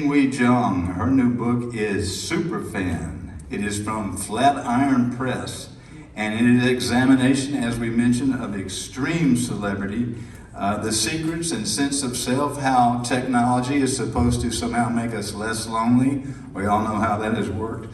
Tinghui Zhang, her new book is Superfan. It is from Flatiron Press, and it is an examination, as we mentioned, of extreme celebrity, the secrets and sense of self, how technology is supposed to somehow make us less lonely. We all know how that has worked.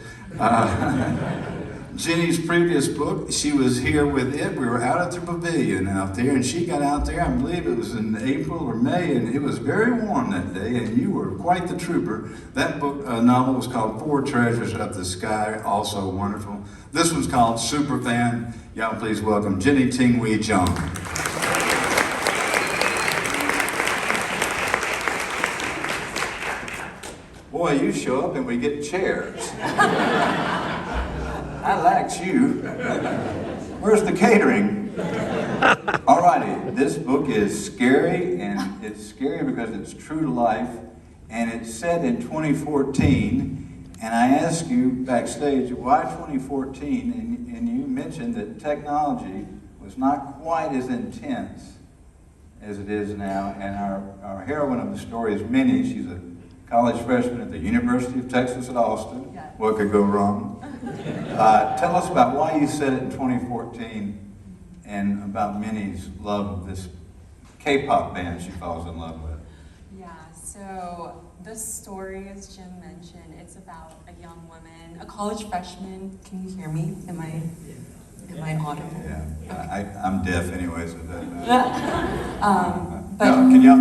Jenny's previous book, she was here with it. We were out at the pavilion out there, and she got out there, I believe it was in April or May, and it was very warm that day, and you were quite the trooper. That book, novel was called Four Treasures of the Sky, also wonderful. This one's called Superfan. Y'all please welcome Jenny Tinghui Zhang. Boy, you show up and we get chairs. I likes you. Where's the catering? Alrighty, this book is scary, and it's scary because it's true to life, and it's set in 2014. And I asked you backstage, why 2014? And you mentioned that technology was not quite as intense as it is now. And our heroine of the story is Minnie. She's a college freshman at the University of Texas at Austin. Yeah. What could go wrong? Tell us about why you said it in 2014 and about Minnie's love of this K-pop band she falls in love with. Yeah, so this story, as Jim mentioned, it's about a young woman, a college freshman. Can you hear me? Am I audible? Yeah, Okay. I'm deaf anyway, so it doesn't matter. But No, can y'all?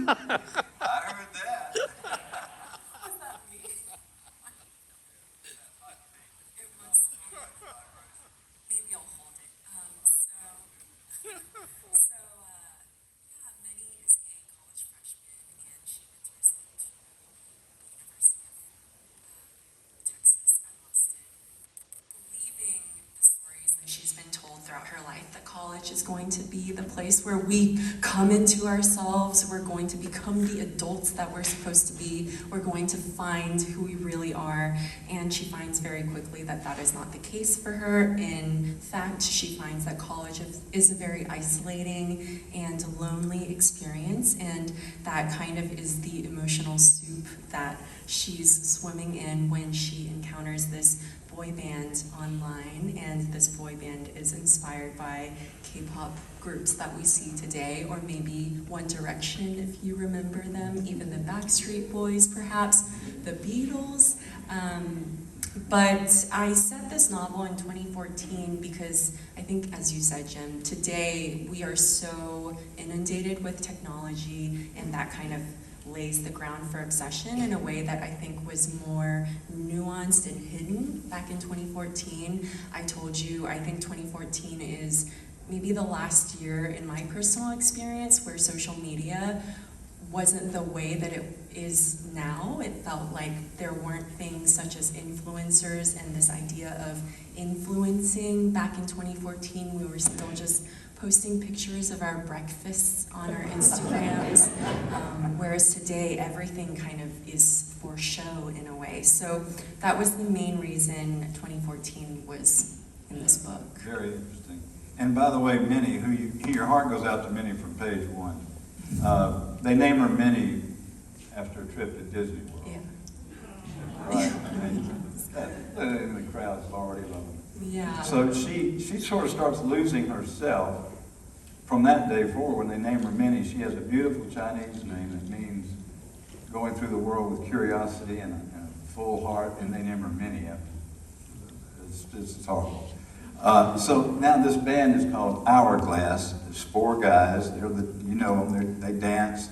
I heard that. what does that mean? It was maybe I'll hold it. Yeah, Minnie is a college freshman, and she enters into the University of Texas at Austin, believing the stories that she's been told throughout her life, that college is going to be the place where we come into ourselves, we're going to become the adults that we're supposed to be, we're going to find who we really are, and she finds very quickly that that is not the case for her. In fact, she finds that college is a very isolating and lonely experience, and that kind of is the emotional soup that she's swimming in when she encounters this boy band online, and this boy band is inspired by K-pop groups that we see today, or maybe One Direction, if you remember them, even the Backstreet Boys, perhaps, the Beatles. But I set this novel in 2014 because I think, as you said, Jim, today we are so inundated with technology, and that kind of lays the ground for obsession in a way that I think was more nuanced and hidden back in 2014. I told you, I think 2014 is maybe the last year in my personal experience where social media wasn't the way that it is now. It felt like there weren't things such as influencers and this idea of influencing. Back in 2014, we were still just posting pictures of our breakfasts on our Instagrams, whereas today everything kind of is for show in a way. So that was the main reason 2014 was in this book. Very interesting. And by the way, Minnie, your heart goes out to Minnie from page 1. They name her Minnie after a trip to Disney World. Yeah. Right? The crowd's already loving it. Yeah. So she sort of starts losing herself from that day forward. When they name her Minnie, she has a beautiful Chinese name that means going through the world with curiosity and a full heart, and they name her Minnie after. It's horrible. So now this band is called Hourglass. There's 4 guys. They're they dance.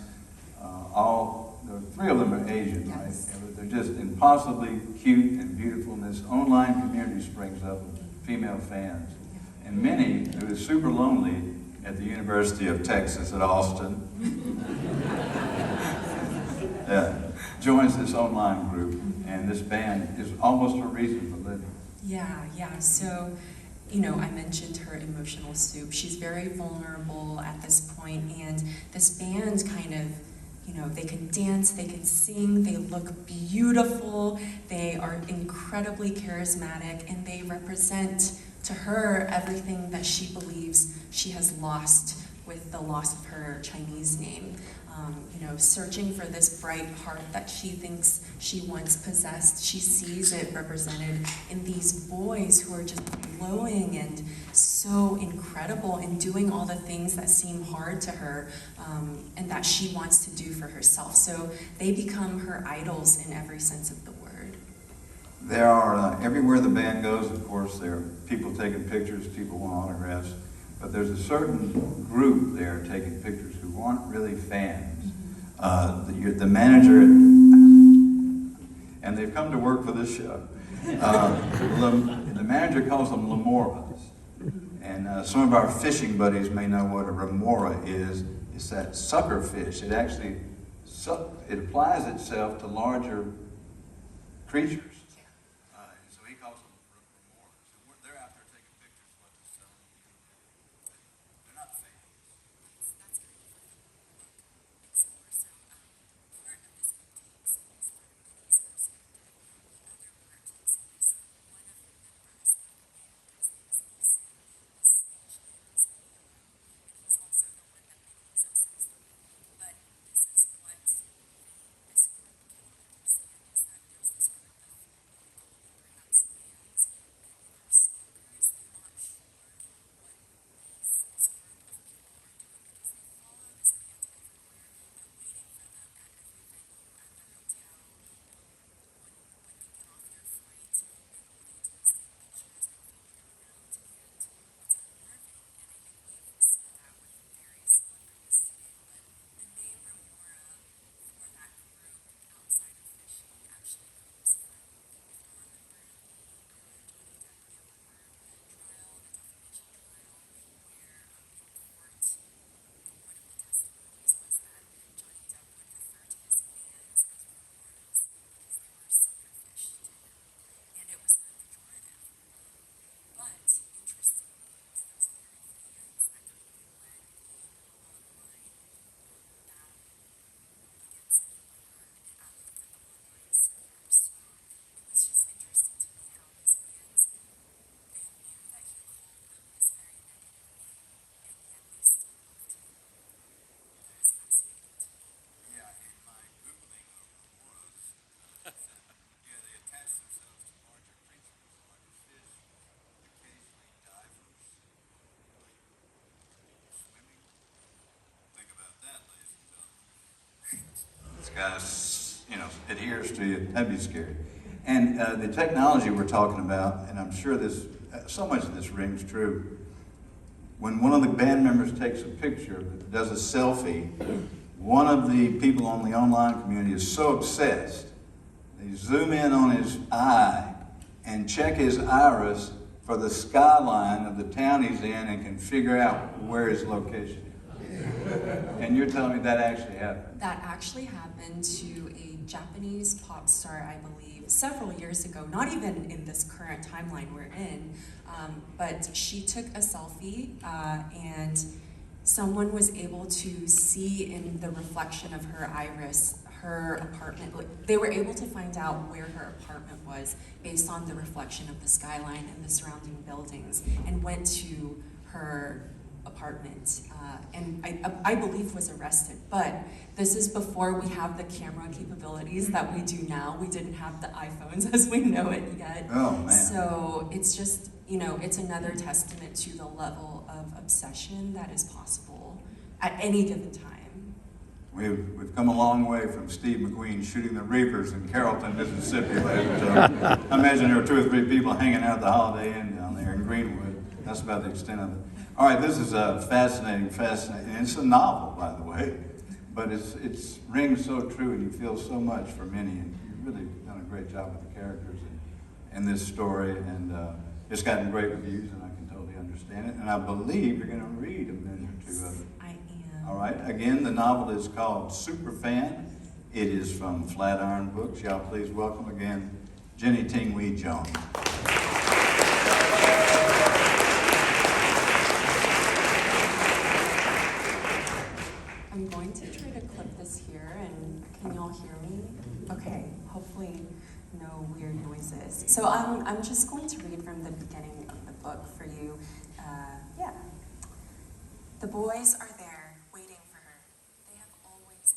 The 3 of them are Asian, right? Yes. They're just impossibly cute and beautiful, and this online community springs up with female fans. And Minnie, who is super lonely at the University of Texas at Austin, joins this online group, and this band is almost her reason for living. Yeah. So, I mentioned her emotional soup. She's very vulnerable at this point, and this band kind of, they can dance, they can sing, they look beautiful, they are incredibly charismatic, and they represent to her everything that she believes she has lost with the loss of her Chinese name. searching for this bright heart that she thinks she once possessed. She sees it represented in these boys who are just glowing and so incredible and doing all the things that seem hard to her, and that she wants to do for herself. So they become her idols in every sense of the word. There are, everywhere the band goes, of course, there are people taking pictures, people want autographs, but there's a certain group there taking pictures who aren't really fans. The manager, and they've come to work for this show. The manager calls them Lemoras. And some of our fishing buddies may know what a remora is. It's that sucker fish. It actually, it applies itself to larger creatures. So he calls them remoras. And they're out there taking pictures of us, so they're not fans. That's kind of explore. So part of this book takes place from Minnie's perspective. The other part takes place from one of the members of the band. His name is Mason. He's stage name is Keon, and he's also the one that Minnie is obsessed with. But this is what this group can understand, is that there's this group of people, perhaps fans, maybe they're stalkers, they're not sure what this group of people are doing because they follow this band everywhere. They're waiting for them at every venue, at the hotel, when they get off their flight, and all they do is take pictures, they follow them around, and it's unnerving. And I think we've seen that with various celebrities today. But the name Remora for that group outside of fishing actually comes from, if you remember, the Johnny Depp Amber trial, the defamation trial, where in court, one of the testimonies was that Johnny Depp would refer to his fans as remoras because they were suckerfish to him, and it was a pejorative. But interestingly, it was those very fans that kind of led the online battle against the owner at the online center. So it was just interesting to me how his fans, they knew that he called them this very negative name, and yet they still loved him. That is fascinating to me. Yeah, in my Googling of remoras, yeah, they attach themselves to larger creatures, larger fish, occasionally divers, like swimming. Think about that, ladies and gentlemen. This guy, adheres to you. That'd be scary. And the technology we're talking about, and I'm sure so much of this rings true. When one of the band members takes a picture, does a selfie, one of the people on the online community is so obsessed, they zoom in on his eye and check his iris for the skyline of the town he's in and can figure out where his location is. And you're telling me that actually happened? That actually happened to a Japanese pop star, I believe, several years ago, not even in this current timeline we're in, but she took a selfie and someone was able to see in the reflection of her iris her apartment. They were able to find out where her apartment was based on the reflection of the skyline and the surrounding buildings, and went to her apartment, and I believe was arrested. But this is before we have the camera capabilities that we do now. We didn't have the iPhones as we know it yet. Oh, man. So it's just, it's another testament to the level of obsession that is possible at any given time. We've come a long way from Steve McQueen shooting the Reapers in Carrollton, Mississippi, ladies and gentlemen. I imagine there were 2 or 3 people hanging out at the Holiday Inn down there in Greenwood. That's about the extent of it. All right, this is fascinating. And it's a novel, by the way, but it rings so true, and you feel so much for Minnie, and you've really done a great job with the characters in this story, and it's gotten great reviews, and I can totally understand it. And I believe you're going to read a minute or 2 of it. I am. All right. Again, the novel is called Superfan. It is from Flatiron Books. Y'all please welcome again Jenny Tinghui Zhang. I'm going to try to clip this here, and can y'all hear me? Okay, hopefully no weird noises. So I'm just going to read from the beginning of the book for you. The boys are there, waiting for her. They have always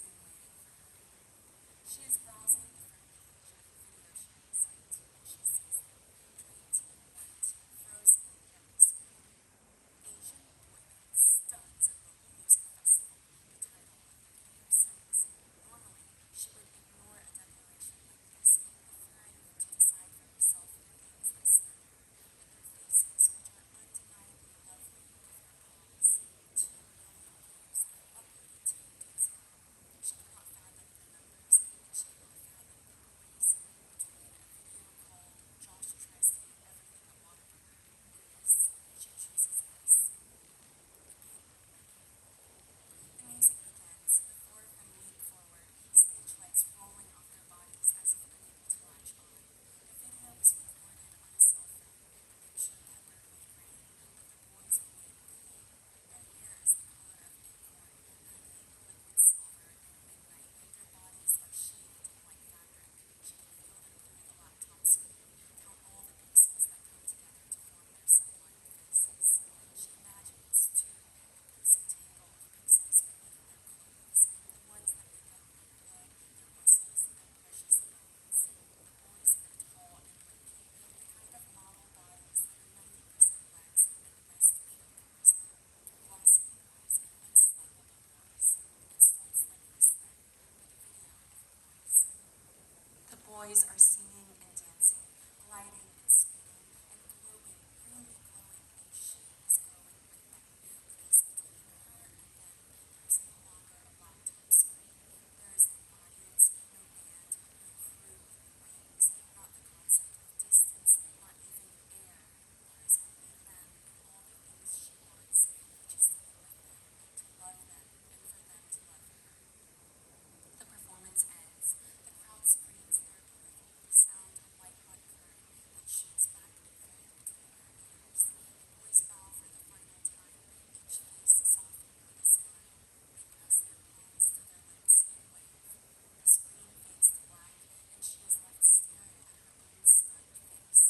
boys are singing and dancing, gliding and spinning, and glowing, really glowing, and she is glowing with them. Because between her and them, there is no longer a laptop screen. There is no audience, no band, no crew, no wings, not the concept of distance, not even air. There is only them and all the things she wants, just to be with them, to love them, and for them to love her. The performance ends. The crowd screams their approval. The sound of white-hot current that shoots back and forth between her ears. The boys bow for the final time, each face softened with a smile. They press their palms to their lips and wave. The screen fades to black, and she is left staring at her own stunned face.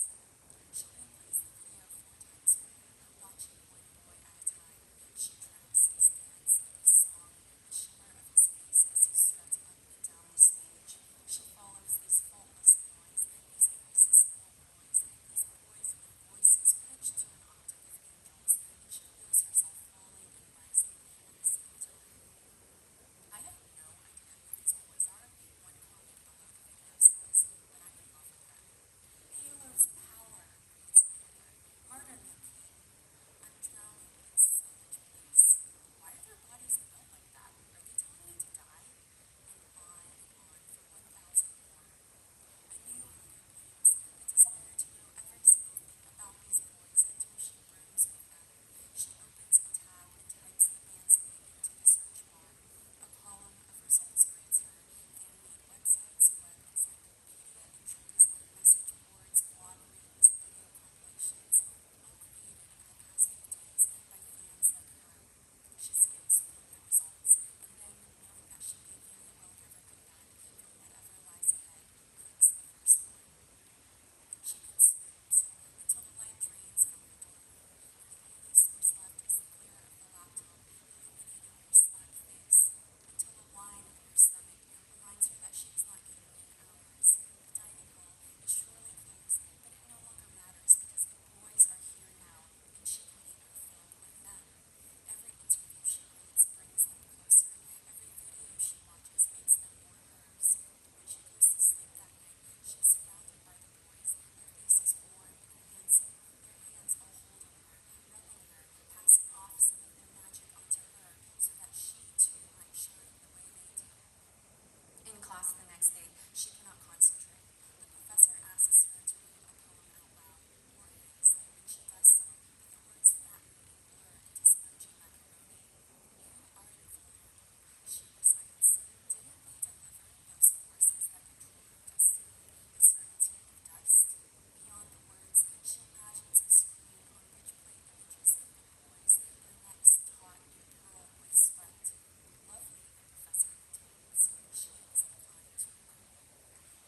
She replays the video 4 times more, watching one boy at a time. She tracks his dance, his song, the shimmer of his face as he struts up and down the stage. She follows these faultless boys, these irresistible boys, these boys with voices pitched to an octave of angels, and she feels herself falling and rising at the same time. I have no idea who these boys are, one comment below the video says, but I'm in love with her. Halo's power, reads another. Murder me, King. I'm drowning in so much bliss. Why are their bodies built like that? Are they telling me to die? And on for 1,000 more. A new hunger blooms, the desire to know every single thing about these boys until she burns with them. She opens a tab and types the band's name into the search bar. A column of results greets her. Fan-made websites, web encyclopedia entries, message boards, blog readings, video compilations, all created in the past few days by fans like her. She skims through the results, and then, knowing that she may very well never come back from whatever lies ahead, clicks the first one. She consumes until the light drains from her dorm room, and the only source left is the glare of the laptop illuminating her slack face, until a whine in her stomach reminds her that she has not eaten in hours. The dining hall is surely closed, but it no longer matters because the boys are here now, and she can eat her fill with them. Every interview she reads brings them closer. Every video she watches makes them more hers. When she goes to sleep that night, she is surrounded by the boys, their faces warm and handsome, their hands all holding her, rubbing her, passing off some of their magic onto her so that she too might shine the way they do. In class the next day, she cannot concentrate. The professor asks her to read a poem out loud, or his, and she does so, but the words fat reading blur into spongy macaroni. You are invulnerable, she recites. Didn't we deliver those forces that control your destiny, the certainty of dust? Beyond the words, she imagines a screen on which play images of the boys, their necks taut and pearl with sweat. Lovely, the professor intones. She is inclined to agree.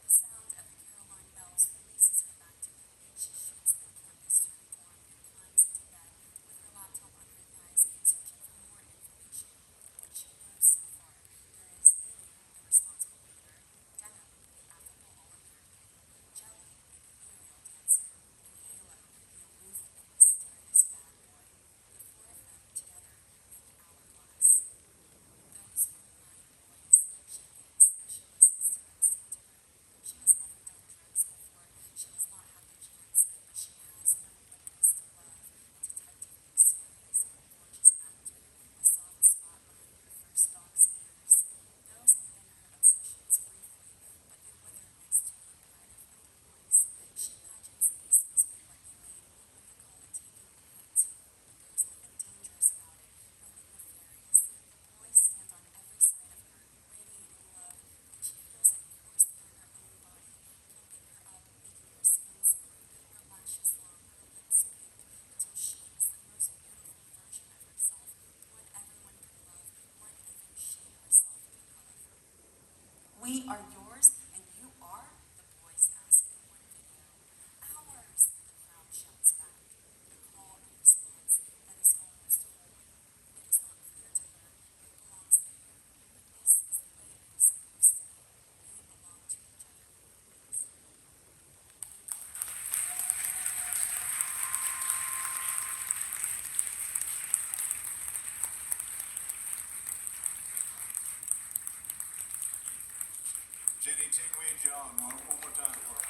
The sound of the Caroline bells releases her back to them. She shoots through campus to her dorm and climbs into bed, with her laptop on her thighs, searching for more information. What she knows so far, there is Ian, the responsible leader, Denim, the affable all-American, Jelly, the ethereal dancer, and Halo, the aloof and mysterious bad boy. The 4 of them together make Hourglass. Those are the 9 boys. She thinks as she listens to them sing to her. She has never done drugs before. She has not had the chance, but she has known what it is to love, a detective series, a gorgeous actor, a soft spot behind her first dog's ears. Those have been her obsessions briefly, but they wither next to being part of other boys. She imagines this must be what they mean when they call it taking a hit. But there is nothing dangerous about it, nothing nefarious. The boys stand on every side of her, radiating love, and she feels it course through her own body, pumping her up, making her skin smooth, her lashes long, her lips pink, until she is the most beautiful version of herself, one everyone can love, one even she herself can love. We are yours, and you are, the boys ask in one video. Ours, the crowd shouts back. A call and response that is almost holy. It is not clear to her who belongs to who, but this is the way it is supposed to be. They belong to each other. Jenny Tinghui Zhang, one more time for her.